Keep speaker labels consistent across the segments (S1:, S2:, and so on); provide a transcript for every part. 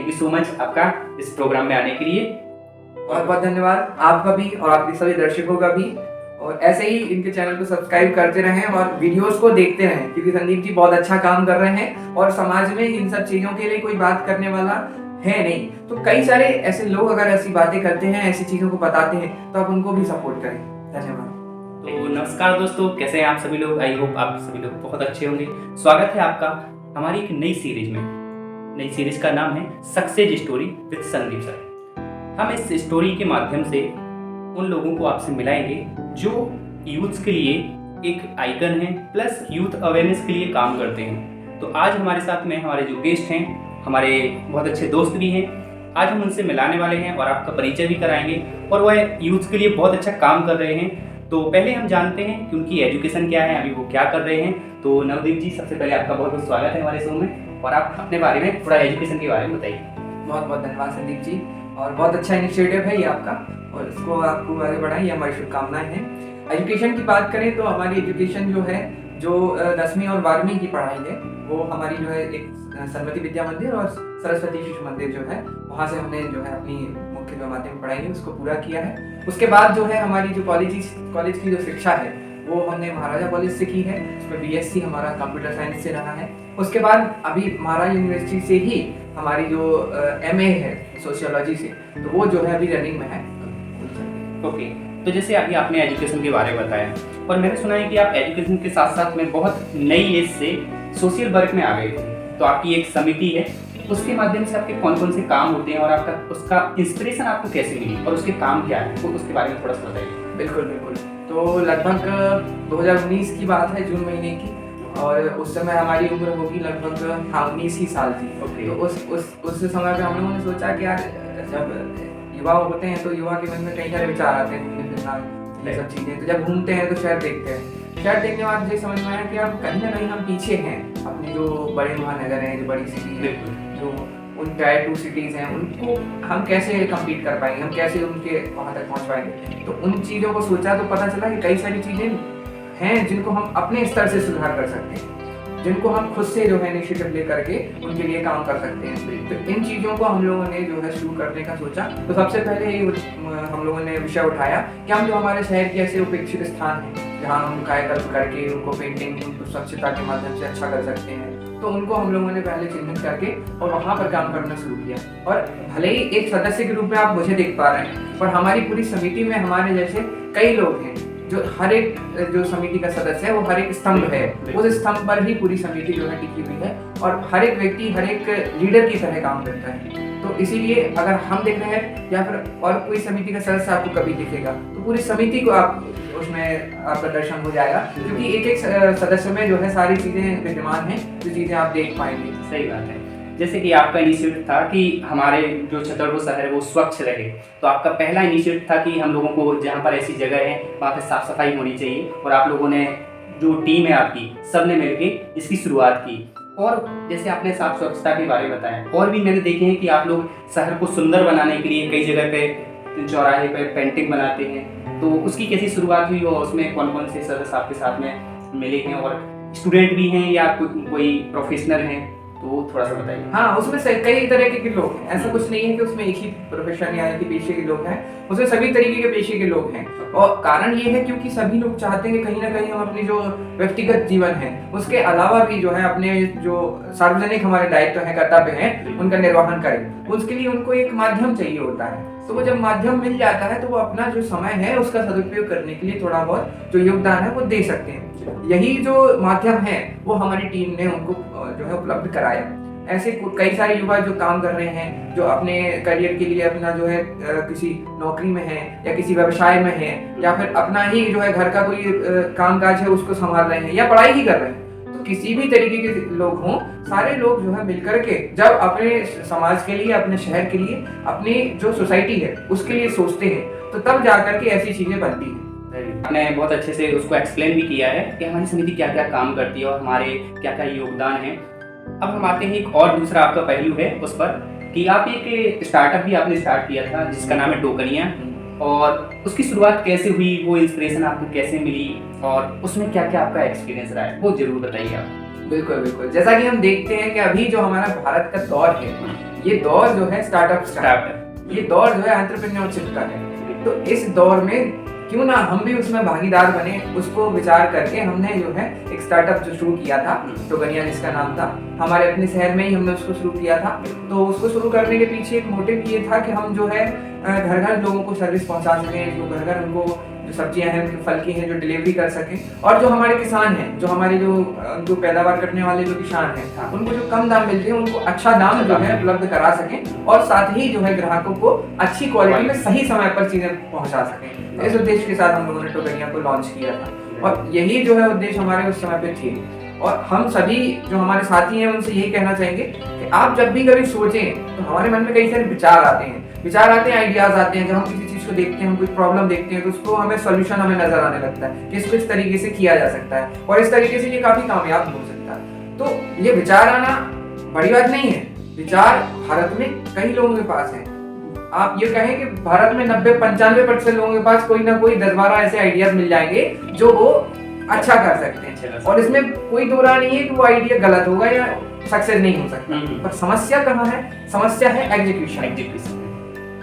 S1: Thank you so much आपका इस programme में आने के लिए।
S2: बहुत बहुत धन्यवाद आपका भी और आपके सभी दर्शकों का भी। और ऐसे ही इनके चैनल को सब्सक्राइब करते रहें और वीडियोस को देखते रहें, क्योंकि संदीप जी बहुत अच्छा काम कर रहे हैं और समाज में इन सब चीज़ों के लिए कोई बात करने वाला है नहीं। तो कई सारे ऐसे लोग अगर ऐसी बातें करते हैं, ऐसी चीज़ों को बताते हैं, तो आप उनको भी सपोर्ट करें। धन्यवाद।
S1: तो नमस्कार दोस्तों, कैसे हैं आप सभी लोग? आई होप आप सभी लोग बहुत अच्छे होंगे। स्वागत है आपका हमारी एक नई सीरीज में। नई सीरीज का नाम है success story with Sandeep sir. हम इस स्टोरी के माध्यम से उन लोगों को आपसे मिलाएंगे जो यूथ के लिए एक आइकन है, प्लस यूथ अवेयरनेस के लिए काम करते हैं। तो आज हमारे साथ में हमारे जो गेस्ट हैं, हमारे बहुत अच्छे दोस्त भी हैं। आज हम उनसे मिलाने वाले हैं और आपका परिचय भी कराएंगे, और वह यूथ के लिए बहुत अच्छा काम कर रहे हैं। तो पहले हम जानते हैं कि उनकी एजुकेशन क्या है, अभी वो क्या कर रहे हैं। तो नवदीप जी, सबसे पहले आपका बहुत बहुत स्वागत है हमारे शो में, और आप अपने बारे में थोड़ा एजुकेशन के बारे में बताइए।
S2: बहुत बहुत धन्यवाद संदीप जी, और बहुत अच्छा इनिशिएटिव है ये आपका, और इसको आपको आगे बढ़ाएं, हमारी शुभकामनाएं हैं। एजुकेशन की बात करें तो हमारी एजुकेशन जो है, जो 10वीं और 12वीं की पढ़ाई है, वो हमारी जो है एक सरस्वती विद्या मंदिर और सरस्वती शिशु मंदिर जो है, वहाँ से हमने जो है अपनी मुख्य जो माध्यमिक पढ़ाई है उसको पूरा किया है। उसके बाद जो है हमारी जो कॉलेज की जो शिक्षा है वो हमने महाराजा कॉलेज से की है। उसमें BSc हमारा कंप्यूटर साइंस से रहा है। उसके बाद अभी महाराजा यूनिवर्सिटी से ही हमारी जो MA है सोशियोलॉजी से, तो वो जो है अभी रनिंग में है।
S1: ओके, तो जैसे अभी आपने एजुकेशन के बारे में बताया, और मैंने सुना है कि आप एजुकेशन के साथ साथ में बहुत नई एज से सोशल वर्क में आ गए थे। तो आपकी एक समिति है, उसके माध्यम से आपके कौन कौन से काम होते हैं, और आपका उसका इंस्पिरेशन आपको कैसे मिली, और उसके काम क्या है, तो उसके बारे में थोड़ा सा बताइए।
S2: बिल्कुल बिल्कुल। तो लगभग 2019 की बात है, जून महीने की, और उस समय हमारी उम्र होगी लगभग 19 ही साल थी।
S1: ओके।
S2: तो उस समय पे हम लोगों ने सोचा कि यार जब युवा होते हैं तो युवा के मन में कई सारे विचार आते हैं, ये सब चीज़ें। तो जब घूमते हैं तो शहर देखते हैं, शहर देखने के बाद मुझे समझ में आया कि अब कहीं ना कहीं हम पीछे हैं अपने जो बड़े महानगर हैं, जो बड़ी सिटी है, जो उन टायर 2 सिटीज़ हैं, उनको हम कैसे कम्पीट कर पाएंगे, हम कैसे उनके वहाँ तक पहुँच पाएंगे। तो उन चीज़ों को सोचा तो पता चला कि कई सारी चीज़ें हैं जिनको हम अपने स्तर से सुधार कर सकते हैं, जिनको हम खुद से जो है इनिशिएटिव ले करके उनके लिए काम कर सकते हैं। तो इन चीज़ों को हम लोगों ने जो है शुरू करने का सोचा। तो सबसे पहले ही हम लोगों ने विषय उठाया कि हम जो हमारे शहर के ऐसे उपेक्षित स्थान हैं जहाँ हम कायाकल्प करके उनको पेंटिंग, उनको स्वच्छता के माध्यम से अच्छा कर सकते हैं, तो उनको हम लोगों ने पहले चिन्हित करके और वहाँ पर काम करना शुरू किया। और भले ही एक सदस्य के रूप में आप मुझे देख पा रहे हैं, पर हमारी पूरी समिति में हमारे जैसे कई लोग हैं, जो हर एक जो समिति का सदस्य है वो हर एक स्तंभ है, उस स्तंभ पर ही पूरी समिति जो है टिकी हुई है, और हर एक व्यक्ति हर एक लीडर की तरह काम करता है। तो इसीलिए अगर हम देख रहे हैं या फिर और कोई समिति का सदस्य आपको कभी दिखेगा तो पूरी समिति को आप उसमें आपका दर्शन हो जाएगा, क्योंकि एक एक सदस्य में जो है सारी चीज़ें विद्यमान हैं, जो चीज़ें आप देख पाएंगे।
S1: सही बात है। जैसे कि आपका इनिशिएटिव था कि हमारे जो छतरपुर शहर है वो स्वच्छ रहे, तो आपका पहला इनिशिएटिव था कि हम लोगों को जहाँ पर ऐसी जगह है वहाँ पे साफ सफाई होनी चाहिए, और आप लोगों ने, जो टीम है आपकी, सब ने मिलकर इसकी शुरुआत की। और जैसे आपने साफ स्वच्छता के बारे में बताया, और भी मैंने देखे हैं कि आप लोग शहर को सुंदर बनाने के लिए कई जगह पे चौराहे पे पेंटिंग बनाते हैं। तो उसकी कैसी शुरुआत हुई, और उसमें कौन कौन से सदस्य आपके साथ में मिले हैं, और स्टूडेंट भी हैं या कोई प्रोफेशनल हैं, तो थोड़ा सा बताइए।
S2: हाँ, उसमें से कई तरह के लोग हैं, ऐसा कुछ नहीं है कि उसमें एक ही प्रोफेशन या एक ही पेशे के लोग हैं, उसमें सभी तरीके के पेशे के लोग हैं। और कारण ये है क्योंकि सभी लोग चाहते हैं कि कहीं ना कहीं हम अपनी जो व्यक्तिगत जीवन है उसके अलावा भी जो है अपने जो सार्वजनिक हमारे दायित्व हैं, कर्तव्य हैं, उनका निर्वहन करें। उसके लिए उनको एक माध्यम चाहिए होता है। तो वो जब माध्यम मिल जाता है तो वो अपना जो समय है उसका सदुपयोग करने के लिए थोड़ा बहुत जो योगदान है वो दे सकते हैं। यही जो माध्यम है वो हमारी टीम ने उनको जो है उपलब्ध कराया। ऐसे कई सारे युवा जो काम कर रहे हैं, जो अपने करियर के लिए अपना जो है किसी नौकरी में है या किसी व्यवसाय में है, या फिर अपना ही जो है घर का कोई कामकाज है उसको संभाल रहे हैं, या पढ़ाई ही कर रहे हैं। तो किसी भी तरीके के लोग हों, सारे लोग जो है मिलकर के जब अपने समाज के लिए, अपने शहर के लिए, अपनी जो सोसाइटी है उसके लिए सोचते हैं, तो तब जाकर के ऐसी चीजें बनती हैं।
S1: आपने बहुत अच्छे से उसको एक्सप्लेन भी किया है कि हमारी समिति क्या क्या काम करती है और हमारे क्या क्या योगदान है। अब हम आते हैं एक और दूसरा आपका पहलू है उस पर, कि आप एक स्टार्टअप भी आपने स्टार्ट किया था जिसका नाम है टोकनियाँ, और उसकी शुरुआत कैसे हुई, वो इंस्पिरेशन आपको कैसे मिली, और उसमें क्या क्या आपका एक्सपीरियंस रहा है, वो जरूर बताइए आप।
S2: बिल्कुल बिल्कुल। जैसा कि हम देखते हैं कि अभी जो हमारा भारत का दौर है, ये दौर जो है स्टार्टअप
S1: स्टार्टअप,
S2: ये दौर जो है एंटरप्रेन्योरशिप का है। तो इस दौर में क्यों ना हम भी उसमें भागीदार बने, उसको विचार करके हमने जो है एक स्टार्टअप जो शुरू किया था, तो गनिया जिसका नाम था, हमारे अपने शहर में ही हमने उसको शुरू किया था। तो उसको शुरू करने के पीछे एक मोटिव ये था कि हम जो है घर घर लोगों को सर्विस पहुंचा सकें, जो घर घर उनको जो सब्जियां हैं उनके फल की हैं जो डिलीवरी कर सकें, और जो हमारे किसान हैं, जो हमारे जो पैदावार करने वाले जो किसान हैं, उनको जो कम दाम मिलते हैं उनको अच्छा दाम जो है उपलब्ध करा सकें, और साथ ही जो है ग्राहकों को अच्छी क्वालिटी में सही समय पर चीजें पहुंचा सकें। इस उद्देश्य के साथ हम लोगों ने टोगनिया को लॉन्च किया था, और यही जो है उद्देश्य हमारे उस समय पे थे। और हम सभी जो हमारे साथी हैं उनसे यही कहना चाहेंगे कि आप जब भी कभी सोचें तो हमारे मन में कई सारे विचार आते हैं, आइडियाज आते हैं। जब हम किसी चीज को देखते हैं, हम कोई प्रॉब्लम देखते हैं, तो उसको हमें सॉल्यूशन हमें नजर आने लगता है कि इसको इस तरीके से किया जा सकता है, और इस तरीके से ये काफी कामयाब हो सकता है। तो ये विचार आना बड़ी बात नहीं है। विचार भारत में कई लोगों के पास है। आप ये कहें कि भारत में 90-95% लोगों के पास कोई ना कोई 10-12 ऐसे आइडियाज मिल जाएंगे जो वो अच्छा कर सकते हैं, और इसमें कोई दो राय नहीं है कि वो आइडिया गलत होगा या सक्सेस नहीं हो सकता। पर समस्या कहाँ है? समस्या है एग्जीक्यूशन।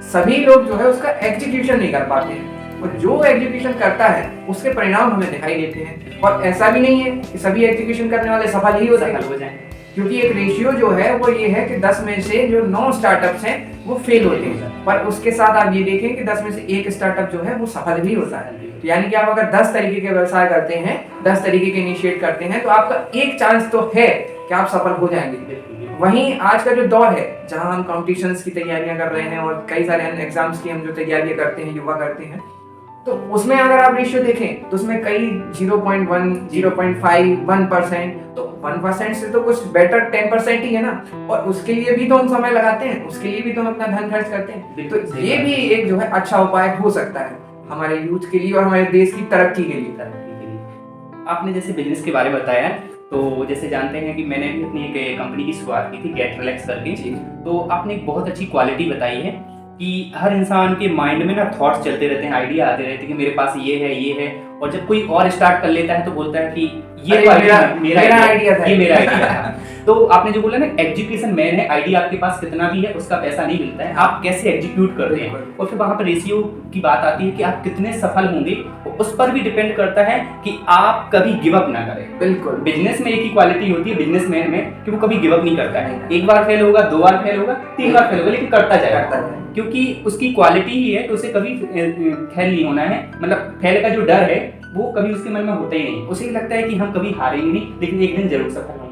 S2: सभी लोग जो है उसका एग्जीक्यूशन नहीं कर पाते हैं, और जो एग्जीक्यूशन करता है उसके परिणाम हमें दिखाई देते हैं। और ऐसा भी नहीं है कि सभी एग्जीक्यूशन करने वाले सफल ही हो जाएंगे, क्योंकि एक रेशियो जो है वो ये है कि 10 में से जो 9 स्टार्टअप्स हैं वो फेल होते हैं, पर उसके साथ आप ये देखें कि 10 में से एक स्टार्टअप जो है वो सफल भी होता है। तो यानी कि आप अगर 10 तरीके के व्यवसाय करते हैं, 10 तरीके के इनिशिएट करते हैं, तो आपका एक चांस तो है कि आप सफल हो जाएंगे। वहीं आज का जो दौर है, जहां हम कॉम्पिटिशन्स की तैयारियां कर रहे हैं और कई सारे अन्य एग्जाम्स की हम जो तैयारियां करते हैं, युवा करते हैं, तो उसमें अगर आप रेशियो देखें तो उसमें कई 0.1, 0.5, 1%, तो 1% से तो कुछ बेटर 10% ही है ना, और उसके लिए भी तो हम समय लगाते हैं, उसके लिए भी तो हम अपना धन खर्च करते हैं। तो ये भी एक जो है अच्छा उपाय हो सकता है हमारे यूथ के लिए और हमारे देश की तरक्की के लिए।
S1: आपने जैसे बिजनेस के बारे में बताया, तो जैसे जानते हैं कि मैंने भी अपनी एक कंपनी की शुरुआत की थी, गेट रिलैक्स करके। तो आपने एक बहुत अच्छी क्वालिटी बताई है कि हर इंसान के माइंड में ना थॉट्स चलते रहते हैं, आइडिया आते रहते हैं कि मेरे पास ये है, और जब कोई और स्टार्ट कर लेता है तो बोलता है कि ये मेरा आइडिया था। तो आपने जो बोला ना, एग्जीक्यूशन मैन है, आइडिया आपके पास कितना भी है उसका पैसा नहीं मिलता है, आप कैसे एग्जीक्यूट करते हैं। और फिर वहां पर रेशियो की बात आती है कि आप कितने सफल होंगे, उस पर भी डिपेंड करता है कि आप कभी गिव अप ना करें।
S2: बिल्कुल,
S1: बिजनेस में एक ही क्वालिटी होती है बिजनेसमैन में कि वो कभी गिव अप नहीं करता है। एक बार फेल होगा, 2 बार फेल होगा, 3 बार फेल होगा, लेकिन करता जाएगा, क्योंकि उसकी क्वालिटी ही है कि उसे कभी फेल नहीं होना है। मतलब फेल का जो डर है वो कभी उसके मन में होता ही नहीं, उसे लगता है कि हम कभी हारेंगे नहीं, लेकिन एक दिन जरूर सफल होंगे।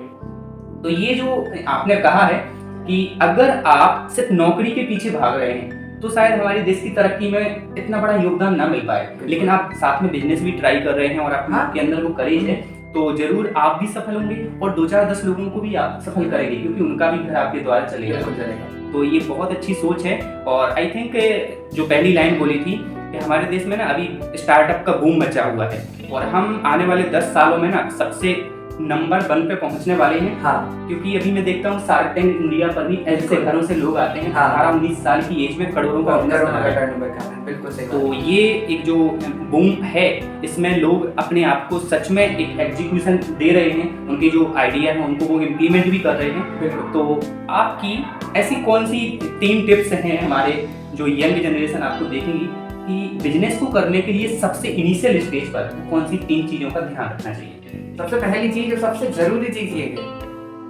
S1: तो ये जो आपने कहा है कि अगर आप सिर्फ नौकरी के पीछे भाग रहे हैं तो शायद हमारे देश की तरक्की में इतना बड़ा योगदान ना मिल पाए, लेकिन आप साथ में बिजनेस भी ट्राई कर रहे हैं और आपके अंदर वो करेज है, तो जरूर आप भी सफल होंगे और 2-4-10 लोगों को भी आप सफल करेंगे, क्योंकि उनका भी घर आपके द्वारा चलेगा। तो ये बहुत अच्छी सोच है। और आई थिंक जो पहली लाइन बोली थी कि हमारे देश में ना अभी स्टार्टअप का बूम मचा हुआ है, और हम आने वाले 10 सालों में ना सबसे नंबर 1 पे पहुंचने वाले हैं।
S2: हाँ।
S1: क्योंकि अभी मैं देखता हूँ शार्क टैंक इंडिया पर भी ऐसे घरों से लोग आते हैं, 18-19 साल की एज में करोड़ों का
S2: बिल्कुल सही।
S1: तो ये एक जो बूम है, इसमें लोग अपने आप को सच में एक एग्जीक्यूशन दे रहे हैं, उनकी जो आइडिया है उनको वो इम्प्लीमेंट भी कर रहे हैं। तो आपकी ऐसी कौन सी 3 टिप्स हैं हमारे जो यंग जनरेशन आपको देखेंगी कि बिजनेस को करने के लिए सबसे इनिशियल स्टेज पर कौन सी 3 चीजों का ध्यान रखना चाहिए?
S2: सबसे पहली चीज और सबसे जरूरी चीज ये है,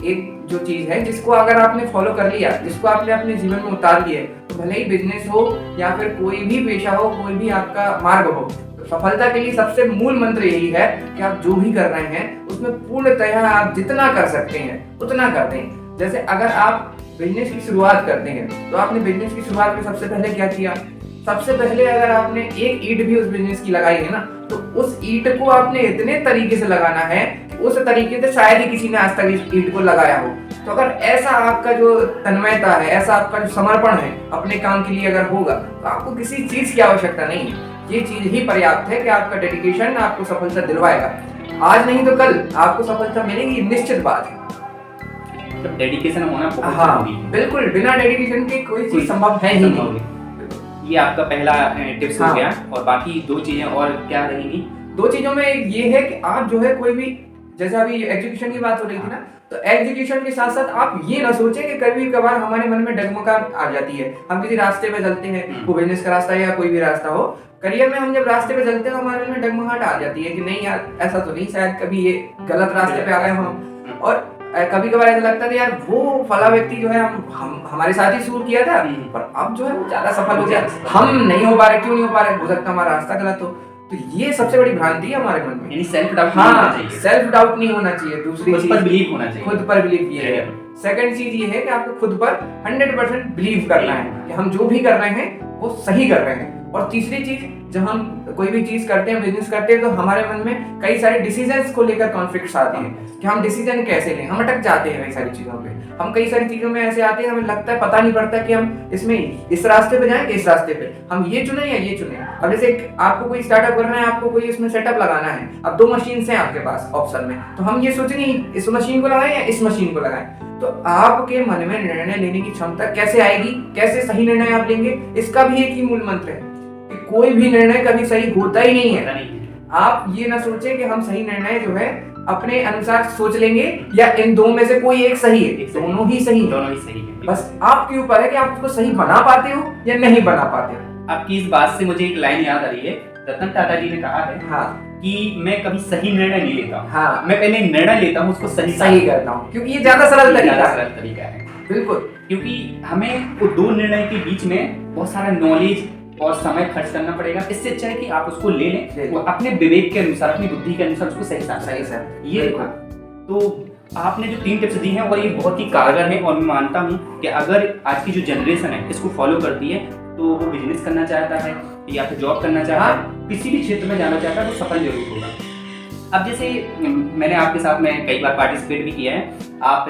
S2: एक जो चीज है जिसको अगर आपने फॉलो कर लिया, जिसको आपने अपने जीवन में उतार लिया, तो भले ही बिजनेस हो या फिर कोई भी पेशा हो, कोई भी आपका मार्ग हो, तो सफलता के लिए सबसे मूल मंत्र यही है कि आप जो भी कर रहे हैं उसमें पूर्णतः आप जितना कर सकते हैं उतना कर दें। जैसे अगर आप बिजनेस की शुरुआत करते हैं तो आपने बिजनेस की शुरुआत में सबसे पहले क्या किया? सबसे पहले अगर आपने एक ईंट भी उस बिजनेस की लगाई है ना, तो उस ईंट को आपने इतने तरीके से लगाना है कि उस तरीके से शायद ही किसी ने आज तक इस ईंट को लगाया हो। तो अगर ऐसा आपका जो तन्मयता है, ऐसा आपका जो समर्पण है अपने काम के लिए अगर होगा, तो आपको किसी चीज की आवश्यकता नहीं है। ये चीज ही पर्याप्त है कि आपका डेडिकेशन आपको सफलता दिलवाएगा। आज नहीं तो कल आपको सफलता मिलेगी, निश्चित बात है।
S1: तो डेडिकेशन होना बहुत
S2: जरूरी है। बिल्कुल, बिना डेडिकेशन के कोई चीज संभव है ही नहीं।
S1: ये आपका पहला टिप्स हो गया, और बाकी 2 चीजें और क्या रहेंगी?
S2: 2 चीजों में ये है कि आप जो है कोई भी, जैसे अभी एजुकेशन की बात हो रही थी ना, तो एग्जीक्यूशन के साथ साथ आप ये ना सोचें कि कभी कभार हमारे मन में डगमगाहट आ जाती है, हम किसी रास्ते पे चलते हैं, वो बिजनेस का रास्ता या कोई भी रास्ता हो, करियर में हम जब रास्ते पे चलते हैं तो हमारे मन में डगमगाहट आ जाती है कि नहीं यार ऐसा तो नहीं, शायद कभी ये गलत रास्ते पे आ गए हम। और कभी कभार ऐसा लगता था यार वो फला व्यक्ति जो है हम हमारे साथ ही शुरू किया था, पर अब जो है वो ज्यादा सफल हो गया, हम नहीं हो पा रहे, क्यों नहीं हो पा रहे, हो सकता हमारा रास्ता गलत हो। तो ये सबसे बड़ी भ्रांति है हमारे मन में,
S1: यानी सेल्फ डाउट
S2: सेल्फ डाउट नहीं होना चाहिए। दूसरी
S1: खुद पर बिलीव होना चाहिए,
S2: खुद पर बिलीव ये है। सेकंड चीज ये है कि आपको खुद पर 100% बिलीव करना है कि हम जो भी कर रहे हैं वो सही कर रहे हैं। और तीसरी चीज, जब हम कोई भी चीज करते हैं, बिजनेस करते हैं, तो हमारे मन में कई सारे डिसीजंस को लेकर कॉन्फ्लिक्ट्स आते हैं कि हम डिसीजन कैसे लें, हम अटक जाते हैं कई सारी चीजों पे। हम कई सारी चीजों में ऐसे आते हैं, हमें लगता है पता नहीं पड़ता कि हम इसमें इस रास्ते पे जाएं कि इस रास्ते पे, हम ये चुने या ये चुने। अब जैसे आपको कोई स्टार्टअप करना है, आपको कोई इसमें सेटअप लगाना है, अब 2 मशीन हैं आपके पास ऑप्शन में, तो हम ये सोचेंगे इस मशीन को लगाएं या इस मशीन को लगाएं। तो आपके मन में निर्णय लेने की क्षमता कैसे आएगी, कैसे सही निर्णय आप लेंगे, इसका भी एक ही मूल मंत्र है कि कोई भी निर्णय कभी सही होता ही नहीं है। आप ये ना सोचें कि हम सही निर्णय जो है अपने अनुसार सोच लेंगे या इन दो में से कोई एक सही है, दोनों ही सही है। बस आपके ऊपर है कि आप उसको सही बना पाते हो या नहीं बना पाते हो।
S1: आपकी इस बात से मुझे एक लाइन याद आ रही है, रतन टाटा जी ने कहा है कि मैं कभी सही निर्णय नहीं लेता, मैं पहले निर्णय लेता हूँ, उसको सही करता हूँ,
S2: क्योंकि ये ज्यादा सरल
S1: तरीका है।
S2: बिल्कुल,
S1: क्योंकि हमें वो 2 निर्णय के बीच में बहुत सारा नॉलेज और समय खर्च करना पड़ेगा। इससे अच्छा है कि आप उसको ले लें, वो अपने विवेक के अनुसार, अपनी बुद्धि के अनुसार उसको सही ये देखो। तो आपने जो 3 टिप्स दी हैं और ये बहुत ही कारगर है, और मैं मानता हूँ कि अगर आज की जो जनरेशन है इसको फॉलो करती है तो वो बिजनेस करना चाहता है या फिर जॉब करना चाहता है, किसी भी क्षेत्र में जाना चाहता है, तो सफल जरूर होगा। अब जैसे मैंने आपके साथ में कई बार पार्टिसिपेट भी किया है, आप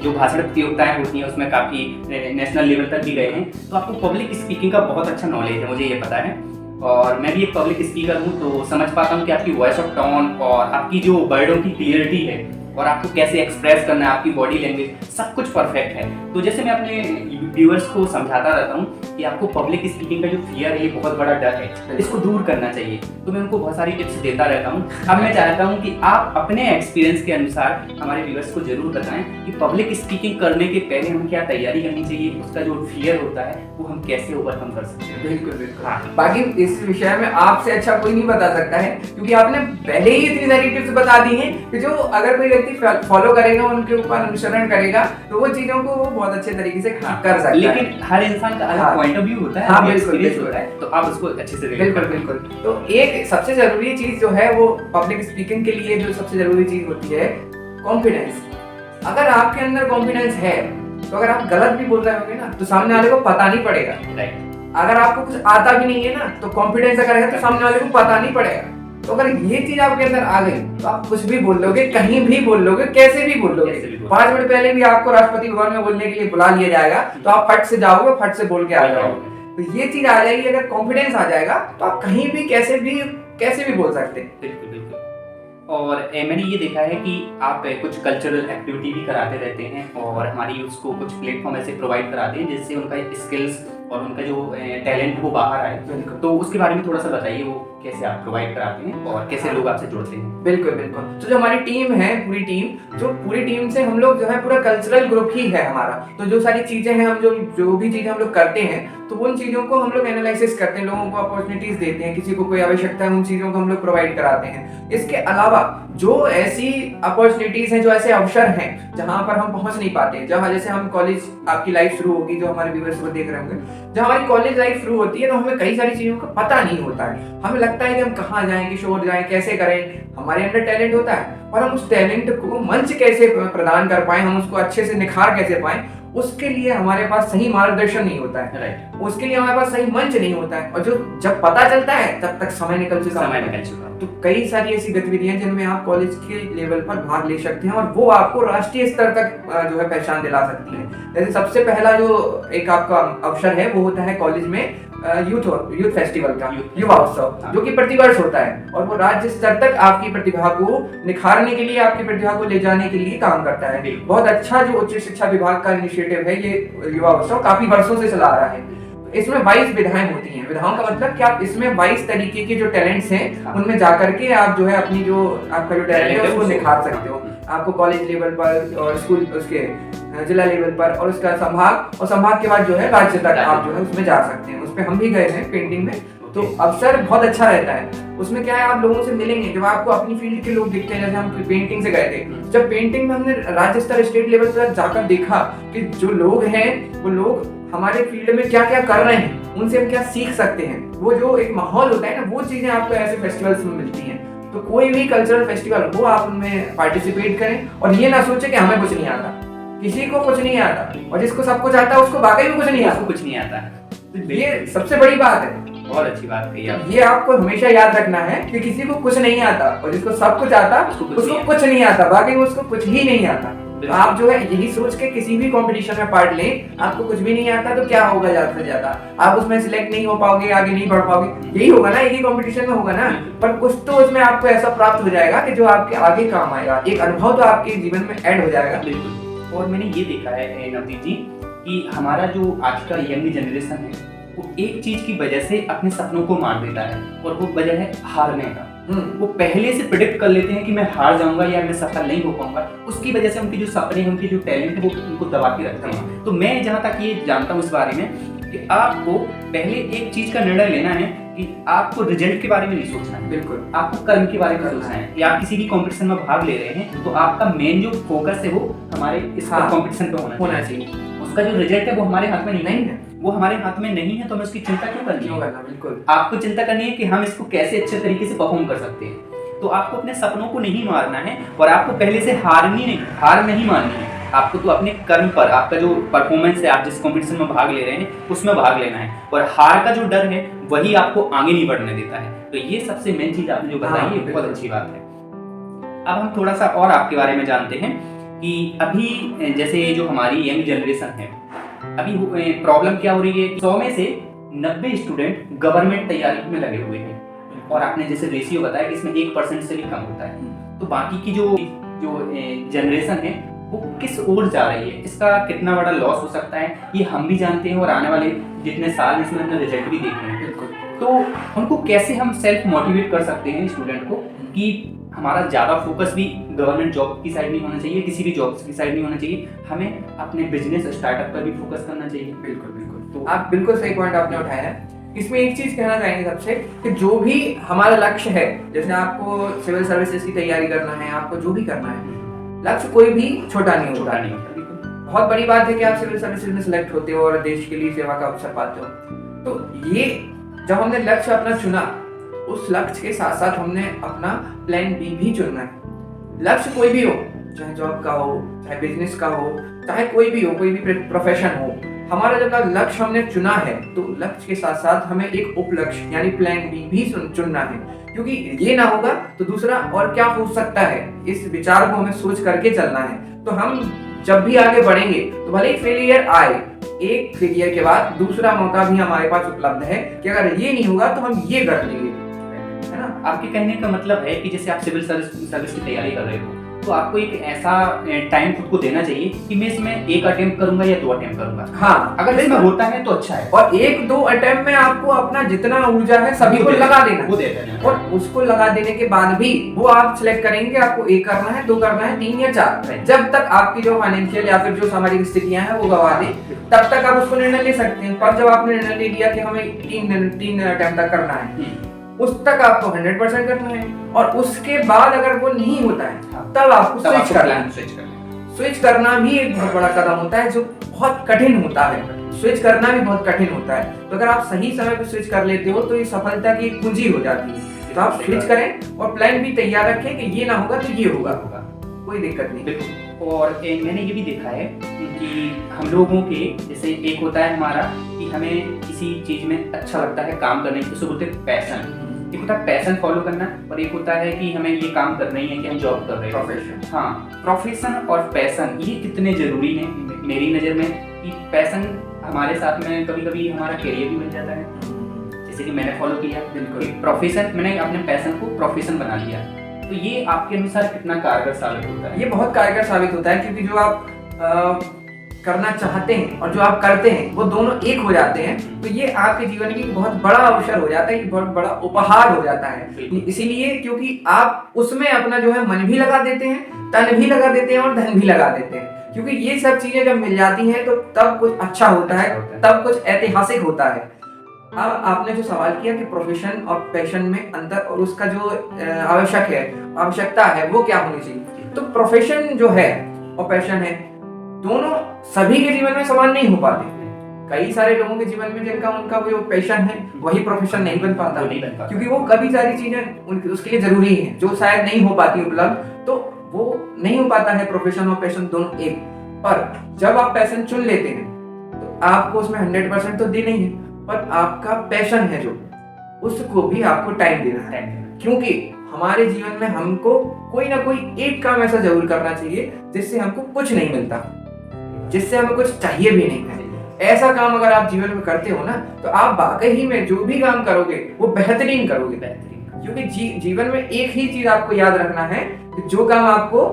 S1: जो भाषण प्रतियोगिताएं होती हैं उसमें काफ़ी नेशनल लेवल तक भी गए हैं, तो आपको पब्लिक स्पीकिंग का बहुत अच्छा नॉलेज है, मुझे ये पता है। और मैं भी एक पब्लिक स्पीकर हूँ, तो समझ पाता हूँ कि आपकी वॉइस ऑफ टोन और आपकी जो वर्डों की क्लियरिटी है और आपको कैसे एक्सप्रेस करना है, आपकी बॉडी लैंग्वेज सब कुछ परफेक्ट है। तो जैसे मैं अपने व्यूअर्स को समझाता रहता हूँ कि आपको पब्लिक स्पीकिंग का जो फियर है, ये बहुत बड़ा डर है, इसको दूर करना चाहिए, तो मैं उनको बहुत सारी टिप्स देता रहता हूँ। अब मैं चाहता हूँ कि आप अपने एक्सपीरियंस के अनुसार हमारे व्यूअर्स को जरूर बताएं कि पब्लिक स्पीकिंग करने के पहले हमें क्या तैयारी करनी चाहिए, उसका जो फियर होता है वो हम कैसे ओवरकम कर सकते हैं।
S2: बिल्कुल बिल्कुल। बाकी इस विषय में आपसे अच्छा कोई नहीं बता सकता है, क्योंकि आपने पहले ही इतनी सारी टिप्स बता दी हैं कि जो अगर कोई फॉलो करेगा, उनके ऊपर अनुसरण करेगा, तो वो चीजों को वो बहुत अच्छे तरीके से कर सकता है।
S1: लेकिन हर इंसान का अलग पॉइंट ऑफ व्यू होता है,
S2: बिल्कुल
S1: होता है, तो आप उसको अच्छे से
S2: बिल्कुल। तो एक सबसे जरूरी चीज जो है वो पब्लिक स्पीकिंग के लिए जो सबसे जरूरी चीज होती है, कॉन्फिडेंस। अगर आपके अंदर कॉन्फिडेंस है तो अगर आप गलत भी बोल रहे होंगे ना तो सामने वाले को पता नहीं पड़ेगा। अगर आपको कुछ आता भी नहीं है ना तो कॉन्फिडेंस अगर है तो सामने वाले को पता नहीं पड़ेगा। तो अगर ये चीज आपके अंदर आ गई तो आप कुछ भी बोल लोगे, कहीं भी बोल लोगे, कैसे भी बोल लोगे। 5 मिनट पहले भी आपको राष्ट्रपति भवन में बोलने के लिए बुला लिया जाएगा तो आप फट से जाओगे, फट से बोल के आ जाओगे। तो ये चीज आ जाएगी, अगर कॉन्फिडेंस आ जाएगा तो आप कहीं भी कैसे भी बोल सकते हैं।
S1: बिल्कुल। और मैंने ये देखा है कि आप कुछ कल्चरल एक्टिविटी भी कराते रहते हैं और हमारी यूथ को कुछ प्लेटफॉर्म ऐसे प्रोवाइड कराते हैं जिससे उनका स्किल्स और उनका जो टैलेंट वो बाहर आए। तो उसके बारे में थोड़ा सा बताइए, वो कैसे आप प्रोवाइड कराते हैं और कैसे लोग आपसे जुड़ते हैं।
S2: बिल्कुल। तो जो हमारी टीम है, पूरी टीम से हम लोग जो है पूरा कल्चरल ग्रुप ही है हमारा। तो जो सारी चीजें हैं, हम जो भी चीजें हम लोग करते हैं, तो उन चीजों को हम लोग एनालिसिस करते हैं, लोगों को अपॉर्चुनिटीज देते हैं, किसी को कोई आवश्यकता है उन चीजों को हम लोग प्रोवाइड कराते हैं। इसके अलावा जो ऐसी अपॉर्चुनिटीज हैं, जो ऐसे अवसर हैं जहां पर हम पहुंच नहीं पाते, जहां जैसे हम कॉलेज, आपकी लाइफ शुरू होगी, जो हमारे व्यूअर्स को देख रहे होंगे, जब हमारी कॉलेज लाइफ शुरू होती है तो हमें कई सारी चीजों का पता नहीं होता है। हमें लगता है कि हम कहाँ जाएं, किशोर जाएं, कैसे करें। हमारे अंदर टैलेंट होता है और हम उस टैलेंट को मंच कैसे प्रदान कर पाए, हम उसको अच्छे से निखार कैसे पाए, उसके लिए हमारे पास सही मार्गदर्शन नहीं होता है। उसके लिए हमारे पास सही मंच नहीं होता है, और जो जब पता चलता है तब तक समय निकल चुका। तो कई सारी ऐसी गतिविधियां जिनमें आप कॉलेज के लेवल पर भाग ले सकते हैं और वो आपको राष्ट्रीय स्तर तक जो है पहचान दिला सकती है। जैसे सबसे पहला जो एक आपका अवसर है वो होता है कॉलेज में यूथ फेस्टिवल का युवा उत्सव, जो कि प्रतिवर्ष होता है और वो राज्य स्तर तक आपकी प्रतिभा को निखारने के लिए, आपकी प्रतिभा को ले जाने के लिए काम करता है। बहुत अच्छा जो उच्च शिक्षा विभाग का इनिशिएटिव है ये युवा उत्सव, काफी वर्षों से चला आ रहा है। इसमें 22 विधाएं होती हैं। विधाओं का मतलब कि आप इसमें 22 तरीके के जो टैलेंट्स हैं उनमें जाकर के आप जो है अपनी जो आपका जो टैलेंट है उसको निखार सकते हो। आपको कॉलेज लेवल पर और स्कूल उसके जिला लेवल पर और उसका संभाग, और संभाग के बाद जो है राज्य तक आप जो है उसमें जा सकते हैं। उसमें हम भी गए हैं पेंटिंग में, तो अवसर बहुत अच्छा रहता है। उसमें क्या है, आप लोगों से मिलेंगे, जब आपको अपनी फील्ड के लोग दिखते हैं, जैसे हम पेंटिंग से गए थे, जब पेंटिंग में हमने राज्य स्तर स्टेट लेवल पर जाकर देखा कि जो लोग हैं वो लोग हमारे फील्ड में क्या क्या कर रहे हैं, उनसे हम क्या सीख सकते हैं, वो जो एक माहौल होता है ना, वो चीजें आपको ऐसे फेस्टिवल्स में मिलती हैं। तो कोई भी कल्चरल फेस्टिवल हो, आप उनमें पार्टिसिपेट करें और ये ना सोचे कि हमें कुछ नहीं आता। किसी को कुछ नहीं आता, और जिसको सब कुछ आता है उसको वाकई में कुछ नहीं आता।
S1: कुछ नहीं आता है,
S2: ये सबसे बड़ी बात है।
S1: बहुत अच्छी बात कही आप।
S2: ये आपको हमेशा याद रखना है कि किसी को कुछ नहीं आता, और जिसको सब कुछ आता उसको कुछ नहीं आता, बाकी उसको कुछ ही नहीं आता। तो आप जो है यही सोच के किसी भी कंपटीशन में पार्ट लें, आपको कुछ भी नहीं आता तो क्या होगा, ज्यादा से ज्यादा आप उसमें सिलेक्ट नहीं हो पाओगे, आगे नहीं बढ़ पाओगे, यही होगा ना, यही कंपटीशन में होगा ना। पर कुछ तो उसमें आपको ऐसा प्राप्त हो जाएगा कि जो आपके आगे काम आएगा, एक अनुभव तो आपके जीवन में ऐड हो जाएगा।
S1: बिल्कुल। और मैंने ये देखा है नवदीप जी कि हमारा जो आज का यंग जनरेशन है वो एक चीज की वजह से अपने सपनों को मार देता है, और वो वजह है हारने का। वो पहले से प्रिडिक्ट कर लेते हैं कि मैं हार जाऊंगा या मैं सफल नहीं हो पाऊंगा, उसकी वजह से उनके जो सपने हैं, उनके जो टैलेंट है, वो उनको दबा के रखते हैं। तो मैं जहां तक ये जानता हूँ इस बारे में कि आपको पहले एक चीज का निर्णय लेना है कि आपको रिजल्ट के बारे में नहीं सोचना है,
S2: बिल्कुल
S1: आपको कर्म के बारे में सोचना है। या आप किसी भी कंपटीशन में भाग ले रहे हैं तो आपका मेन जो फोकस है वो हमारे इस कंपटीशन पे होना चाहिए। उसका जो रिजल्ट है वो हमारे हाथ में नहीं है, वो हमारे हाथ में नहीं है, तो हमें उसकी चिंता क्यों करनी है?
S2: बिल्कुल
S1: आपको चिंता करनी है कि हम इसको कैसे अच्छे तरीके से परफॉर्म कर सकते हैं। तो आपको अपने सपनों को नहीं मारना है, और आपको पहले से हार नहीं माननी है। आपको तो अपने कर्म पर, आपका जो परफॉर्मेंस है, आप जिस कंपटीशन में भाग ले रहे हैं उसमें भाग लेना है, और हार का जो डर है वही आपको आगे नहीं बढ़ने देता है। तो ये सबसे मेन चीज आपने जो बताई है बहुत अच्छी बात है। अब हम थोड़ा सा और आपके बारे में जानते हैं कि अभी जैसे जो हमारी यंग जनरेशन है, अभी प्रॉब्लम क्या हो रही है, 100 में से 90 स्टूडेंट गवर्नमेंट तैयारी में लगे हुए हैं, और आपने जैसे रेशियो बताया कि इसमें 1% से भी कम होता है। तो बाकी की जो जनरेशन है वो किस ओर जा रही है, इसका कितना बड़ा लॉस हो सकता है, ये हम भी जानते हैं, और आने वाले जितने साल इसमें अपना रिजल्ट भी देख रहे हैं।
S2: बिल्कुल।
S1: तो उनको कैसे हम सेल्फ मोटिवेट कर सकते हैं स्टूडेंट को कि हमारा ज़्यादा फोकस भी गवर्नमेंट जॉब की साइड नहीं होना चाहिए, किसी भी जॉब की साइड नहीं होना चाहिए, हमें अपने बिजनेस स्टार्टअप पर भी फोकस करना चाहिए।
S2: बिल्कुल बिल्कुल। तो आप बिल्कुल सही पॉइंट आपने उठाया है। इसमें एक चीज कहना चाहेंगे सबसे कि जो भी हमारा लक्ष्य है, जैसे आपको सिविल सर्विसेज की तैयारी करना है, आपको जो भी करना है, लक्ष्य कोई भी छोटा नहीं होता। बहुत बड़ी बात है कि आप सिविल सर्विसेज में सिलेक्ट होते हो और देश के लिए सेवा का अवसर पाते हो। तो ये जब हमने लक्ष्य अपना चुना, उस लक्ष्य के साथ साथ हमने अपना प्लान बी भी चुनना है। लक्ष्य कोई भी हो, चाहे जॉब का हो, चाहे बिजनेस का हो, चाहे कोई भी हो, कोई भी प्रोफेशन हो, हमारा जब लक्ष्य हमने चुना है तो लक्ष्य के साथ साथ हमें एक उपलक्ष्य यानी प्लान बी भी चुनना है, क्योंकि ये ना होगा तो दूसरा और क्या हो सकता है, इस विचार को हमें सोच करके चलना है। तो हम जब भी आगे बढ़ेंगे तो भले ही फेलियर आए, एक फेलियर के बाद दूसरा मौका भी हमारे पास उपलब्ध है कि अगर ये नहीं होगा तो हम ये कर लेंगे, है ना।
S1: आपके कहने का मतलब है कि जैसे आप सिविल सर्विस की तैयारी कर रहे हो तो आपको एक ऐसा टाइम खुद को देना चाहिए कि मैं इसमें 1 अटेम्प्ट करूंगा या 2 अटेम्प्ट करूंगा।
S2: हाँ,
S1: अगर इसमें होता है तो अच्छा है,
S2: और 1-2 अटेम्प्ट में आपको अपना जितना ऊर्जा है सभी को लगा देना,
S1: वो दे देना,
S2: और उसको लगा देने के बाद भी वो आप सिलेक्ट करेंगे आपको 1 करना है, 2 करना है, 3 या 4, जब तक आपकी जो फाइनेंशियल या फिर जो सामाजिक स्थितियां हैं वो गवा दे, तब तक आप उसको निर्णय ले सकते हैं। पर जब आपने निर्णय ले लिया कि हमें 3 अटेम्प्ट तक करना है, उस तक आपको 100% करना है, और उसके बाद अगर वो नहीं होता है तब आपको स्विच करना है। स्विच करना भी एक बहुत बड़ा कदम होता है जो बहुत कठिन होता है, स्विच करना भी बहुत कठिन होता है। तो अगर आप सही समय पर स्विच कर लेते हो तो ये सफलता की कुंजी हो जाती है। तो आप स्विच करें और प्लान भी तैयार रखें कि ये ना होगा तो ये होगा, कोई दिक्कत नहीं।
S1: और मैंने ये भी देखा है कि हम लोगों के जैसे एक होता है हमारा कि हमें किसी चीज में अच्छा लगता है काम करने की, उसको बोलते हैं पैशन। एक होता है पैशन फॉलो करना, और एक होता है कि हमें ये काम करना ही है कि हम जॉब कर रहे हैं,
S2: प्रोफेशन।
S1: हाँ, प्रोफेशन और पैशन ये कितने जरूरी हैं मेरी नज़र में कि पैशन हमारे साथ में कभी कभी हमारा करियर भी बन जाता है, जैसे कि मैंने फॉलो किया बिल्कुल प्रोफेशन, मैंने अपने पैशन को प्रोफेशन बना लिया। तो ये आपके अनुसार कितना कारगर साबित होता है?
S2: ये बहुत कारगर साबित होता है, क्योंकि जो आप करना चाहते हैं और जो आप करते हैं वो दोनों एक हो जाते हैं, तो ये आपके जीवन की बहुत बड़ा अवसर हो जाता है, ये बहुत बड़ा उपहार हो जाता है। इसीलिए क्योंकि आप उसमें अपना जो है मन भी लगा देते हैं, तन भी लगा देते हैं और धन भी लगा देते हैं, क्योंकि ये सब चीजें जब मिल जाती हैं तो तब कुछ अच्छा होता है, तब कुछ ऐतिहासिक होता है। अब आपने जो सवाल किया कि प्रोफेशन और पैशन में अंतर और उसका जो आवश्यकता है वो क्या होनी चाहिए, तो प्रोफेशन जो है और पैशन है दोनों सभी के जीवन में समान नहीं हो पाते। कई सारे लोगों के जीवन में जिनका उनका वो पैशन है वही प्रोफेशन नहीं बन पाता, क्योंकि वो कभी सारी चीजें उसके लिए जरूरी है जो शायद नहीं हो पाती उपलब्ध, तो वो नहीं हो पाता है प्रोफेशन और पैशन दोनों एक। पर जब आप पैशन चुन लेते हैं तो आपको उसमें 100% तो दी नहीं है, पर आपका पैशन है जो उसको भी आपको टाइम देना है, क्योंकि हमारे जीवन में हमको कोई ना कोई एक काम ऐसा जरूर करना चाहिए जिससे हमको कुछ नहीं मिलता, जिससे हमें कुछ चाहिए भी नहीं है। ऐसा काम अगर आप जीवन में करते हो ना तो आप वाकई में जो भी काम करोगे वो बेहतरीन करोगे, क्योंकि जीवन में एक ही चीज आपको याद रखना है कि जो काम आपको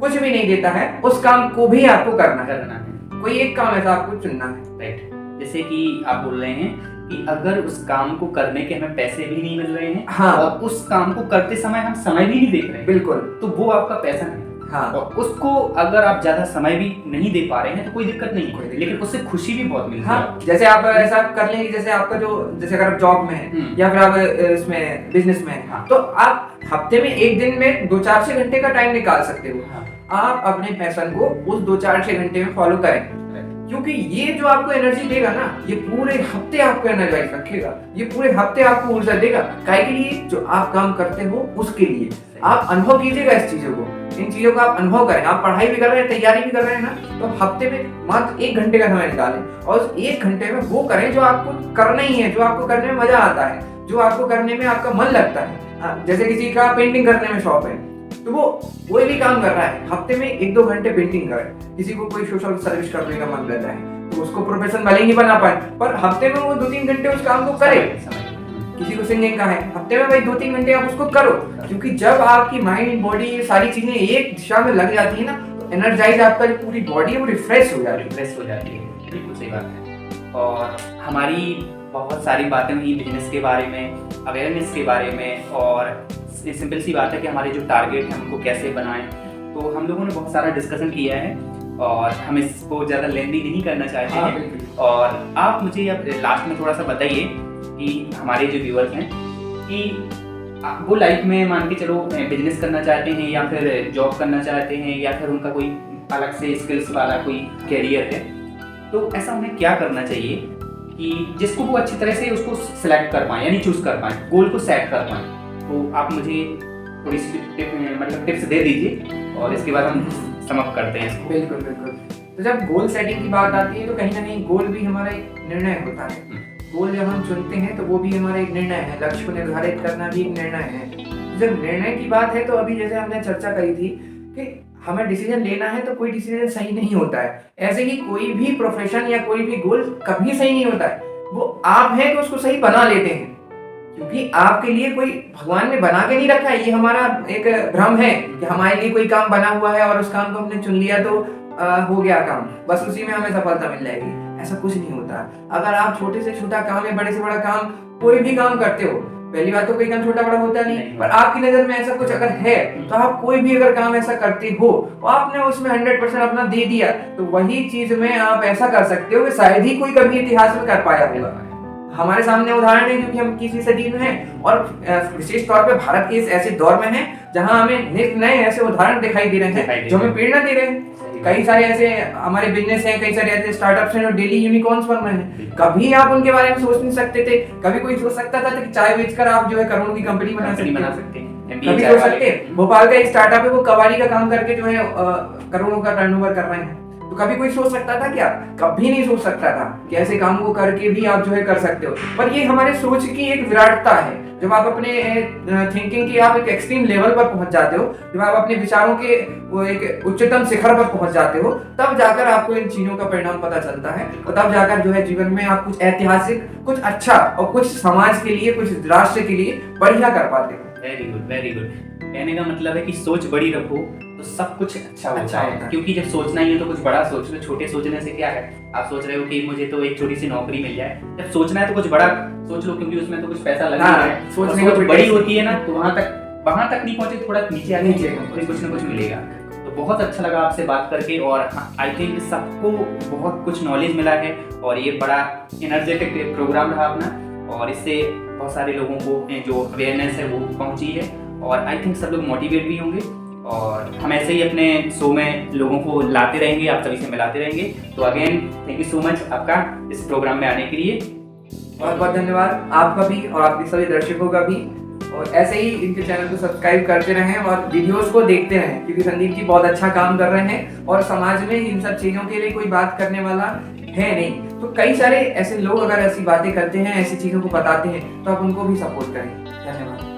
S2: कुछ भी नहीं देता है उस काम को भी आपको करना है। कोई एक काम ऐसा आपको चुनना है।
S1: राइट, जैसे कि आप बोल रहे हैं कि अगर उस काम को करने के हमें पैसे भी नहीं मिल रहे हैं,
S2: हाँ,
S1: और उस काम को करते समय हम समय भी नहीं देख रहे हैं,
S2: बिल्कुल,
S1: तो वो आपका पैसा है।
S2: हाँ, और
S1: उसको अगर आप ज्यादा समय भी नहीं दे पा रहे हैं तो कोई दिक्कत नहीं है, लेकिन उससे खुशी भी बहुत मिलती है।
S2: हाँ, जैसे आप ऐसा कर लेंगे, जैसे आपका जैसे अगर आप जॉब में है या फिर आप इसमें बिजनेस में है, हाँ, तो आप हफ्ते में एक दिन में 2-4-6 घंटे का टाइम निकाल सकते हो। हाँ, आप अपने पैशन को उस 2-4-6 घंटे में फॉलो करें, क्योंकि ये जो आपको एनर्जी देगा ना, ये पूरे हफ्ते आपको एनर्जाइज रखेगा, ये पूरे हफ्ते आपको ऊर्जा देगा। काहे के लिए? जो आप काम करते हो उसके लिए। आप अनुभव कीजिएगा इस चीजों को, इन चीजों का आप अनुभव करें। आप पढ़ाई भी कर रहे हैं, तैयारी भी कर रहे हैं ना, तो हफ्ते में मात्र 1 घंटे का समय निकालें और उस 1 घंटे में वो करें जो आपको करना ही है, जो आपको करने में मजा आता है, जो आपको करने में आपका मन लगता है। जैसे किसी का पेंटिंग करने में शौक है तो वो कोई भी काम कर रहा है, हफ्ते में 1-2 घंटे पेंटिंग करे। किसी को कोई सोशल सर्विस करने का मन रहता है तो उसको प्रोफेशन भले ही नहीं बना पाए, पर हफ्ते में वो 2-3 घंटे उस काम को करे। किसी को सिंगिंग का है, हफ्ते में भाई 2-3 घंटे आप उसको करो, क्योंकि जब आपकी माइंड बॉडी ये सारी चीजें एक दिशा में लग जाती है ना, तो एनर्जाइज आपका जो पूरी बॉडी है वो रिफ्रेश हो जाती है।
S1: बिल्कुल सही बात है। और हमारी बहुत सारी बातें हुई बिजनेस के बारे में, अवेयरनेस के बारे में, और सिंपल सी बात है कि हमारे जो टारगेट है उनको कैसे बनाएं। तो हम लोगों ने बहुत सारा डिस्कशन किया है और हम इसको ज़्यादा लेंदी नहीं करना चाहते हैं। और आप मुझे अब लास्ट में थोड़ा सा बताइए कि हमारे जो व्यूअर्स हैं कि वो लाइफ में मान के चलो बिजनेस करना चाहते हैं या फिर जॉब करना चाहते हैं या फिर उनका कोई अलग से स्किल्स वाला कोई कैरियर है, तो ऐसा उन्हें क्या करना चाहिए कि जिसको वो अच्छी तरह से उसको सिलेक्ट कर पाएँ, यानी चूज कर पाएँ, गोल को सेट कर पाएँ। तो आप मुझे थोड़ी सी टिप्स दे दीजिए और इसके बाद हम समाप्त करते हैं इसको।
S2: बिल्कुल बिल्कुल। तो जब गोल सेटिंग की बात आती है तो कहीं ना कहीं गोल भी हमारा एक निर्णय होता है। गोल जब हम चुनते हैं तो वो भी हमारा एक निर्णय है, लक्ष्य को निर्धारित करना भी एक निर्णय है। जब निर्णय की बात है तो अभी जैसे हमने चर्चा करी थी कि हमें डिसीजन लेना है तो कोई डिसीजन सही नहीं होता है। ऐसे ही कोई भी प्रोफेशन या कोई भी गोल कभी सही नहीं होता है। वो आप हैं तो उसको सही बना लेते हैं, क्योंकि आपके लिए कोई भगवान ने बना के नहीं रखा है। ये हमारा एक भ्रम है कि हमारे लिए कोई काम बना हुआ है और उस काम को हमने चुन लिया तो हो गया काम, बस उसी में हमें सफलता मिल जाएगी। ऐसा कुछ नहीं होता। अगर आप छोटे से छोटा काम या बड़े से बड़ा काम, कोई भी काम करते हो, पहली बात तो कोई काम छोटा बड़ा होता नहीं, पर आपकी नजर में ऐसा कुछ अगर है तो आप कोई भी अगर काम ऐसा करते हो और आपने उसमें 100% अपना दे दिया, तो वही चीज में आप ऐसा कर सकते हो कि शायद ही कोई कभी इतिहास में कर पाया होगा। हमारे सामने उदाहरण है, क्योंकि हम किसी सदी में हैं और विशेष तौर पे भारत के इस ऐसे दौर में हैं जहां हमें नए ऐसे उदाहरण दिखाई दे रहे हैं जो हमें प्रेरणा दे रहे हैं। कई सारे ऐसे हमारे बिजनेस हैं, कई सारे ऐसे स्टार्टअप्स हैं जो डेली यूनिकॉर्न्स बन रहे हैं। कभी आप उनके बारे में सोच नहीं सकते थे। कभी कोई सोच सकता था कि चाय बेचकर आप जो है करोड़ों की कंपनी बना सकते हैं। कभी सोच सकते हैं भोपाल का एक स्टार्टअप है, वो कबाड़ी का काम करके जो है करोड़ों का टर्नओवर कर रहे हैं। तो कभी कोई सोच सकता था क्या? कभी नहीं सोच सकता था कि ऐसे काम को करके भी आप जो है कर सकते हो। पर ये हमारे सोच की एक विराटता है। जब आप अपने थिंकिंग की आप एक एक्सट्रीम लेवल पर पहुंच जाते हो, जब आप अपने विचारों के वो एक उच्चतम शिखर पर पहुंच जाते हो, तब जाकर आपको इन चीजों का परिणाम पता चलता है और तब जाकर जो है जीवन में आप कुछ ऐतिहासिक, कुछ अच्छा और कुछ समाज के लिए, कुछ राष्ट्र के लिए बढ़िया कर पाते हो।
S1: Very good, very good. कहने का मतलब है कि सोच बड़ी रखो तो तो सब कुछ अच्छा
S2: अच्छा
S1: होता
S2: होता
S1: है।
S2: है।
S1: क्योंकि जब सोचना ही है तो कुछ बड़ा सोच लो, छोटे सोचने से क्या है। आप सोच रहे हो कि मुझे तो एक छोटी सी नौकरी मिल जाए, जब सोचना है तो कुछ बड़ा सोच लो, क्योंकि उसमें तो कुछ पैसा लग
S2: हाँ,
S1: रहा है।
S2: सोचने
S1: और
S2: का
S1: सोच
S2: कोई
S1: बड़ी
S2: टेंशन
S1: होती है ना,
S2: नहीं।
S1: तो वहां तक नहीं पहुंचे, थोड़ा नीचे आगे
S2: नीचे
S1: फिर कुछ ना कुछ मिलेगा। तो बहुत अच्छा लगा आपसे बात करके, और आई थिंक सबको बहुत कुछ नॉलेज मिला है, और ये बड़ा एनर्जेटिक प्रोग्राम रहा अपना, और इससे बहुत सारे लोगों को जो अवेयरनेस है वो पहुंची है, और आई थिंक सब लोग मोटिवेट भी होंगे। और हम ऐसे ही अपने शो में लोगों को लाते रहेंगे, आप सभी से मिलाते रहेंगे। तो again thank you so much आपका इस प्रोग्राम में आने के लिए।
S2: बहुत बहुत धन्यवाद आपका भी और आपके सभी दर्शकों का भी। और ऐसे ही इनके चैनल को सब्सक्राइब करते रहें और वीडियोस को देखते रहें, क्योंकि संदीप जी बहुत अच्छा काम कर रहे हैं और समाज में इन सब चीज़ों के लिए कोई बात करने वाला है नहीं। तो कई सारे ऐसे लोग अगर ऐसी बातें करते हैं, ऐसी चीज़ों को बताते हैं, तो आप उनको भी सपोर्ट करें। धन्यवाद।